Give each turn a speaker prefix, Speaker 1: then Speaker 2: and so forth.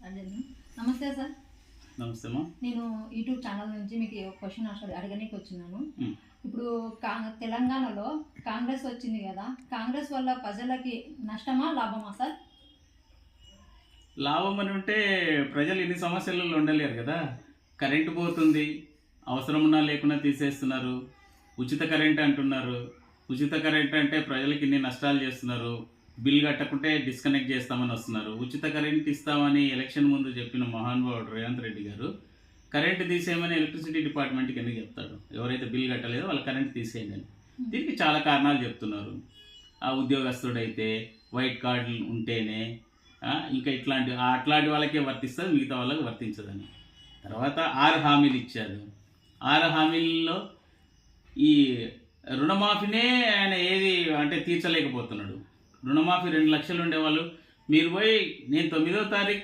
Speaker 1: అదే నమస్తే సార్.
Speaker 2: నమస్తే అమ్మా.
Speaker 1: నేను యూట్యూబ్ ఛానల్ నుంచి మీకు క్వశ్చన్ అడగడానికి వచ్చినాను.
Speaker 2: ఉమ్.
Speaker 1: ఇప్పుడు తెలంగాణలో కాంగ్రెస్ వచ్చింది కదా, కాంగ్రెస్ వల్ల ప్రజలకి నష్టమా లాభమా సార్?
Speaker 2: లాభం అని ఉంటే ప్రజలు ఇన్ని సమస్యలలో ఉండలేరు కదా. కరెంటు పోతుంది, అవసరం ఉన్నా లేకున్నా తీసేస్తున్నారు. ఉచిత కరెంట్ అంటున్నారు. ఉచిత కరెంట్ అంటే ప్రజలకి ఇన్ని నష్టాలు చేస్తున్నారు. బిల్ కట్టకుంటే డిస్కనెక్ట్ చేస్తామని వస్తున్నారు. ఉచిత కరెంట్ ఇస్తామని ఎలక్షన్ ముందు చెప్పిన మహానుభావుడు రేవంత్ రెడ్డి గారు కరెంటు తీసేయమని ఎలక్ట్రిసిటీ డిపార్ట్మెంట్కి ఎందుకు చెప్తాడు? ఎవరైతే బిల్ కట్టలేదో వాళ్ళ కరెంట్ తీసేయండి అని. దీనికి చాలా కారణాలు చెప్తున్నారు. ఆ ఉద్యోగస్తుడైతే వైట్ కార్డులు ఉంటేనే ఇంకా అట్లాంటి వాళ్ళకే వర్తిస్తుంది, మిగతా వాళ్ళకి వర్తించదని. తర్వాత 6 హామీలు ఇచ్చారు. 6 హామీల్లో ఈ రుణమాఫీనే ఆయన ఏది అంటే తీర్చలేకపోతున్నాడు. రుణమాఫీ 2 లక్షలు ఉండేవాళ్ళు, మీరు పోయి నేను 9వ తారీఖు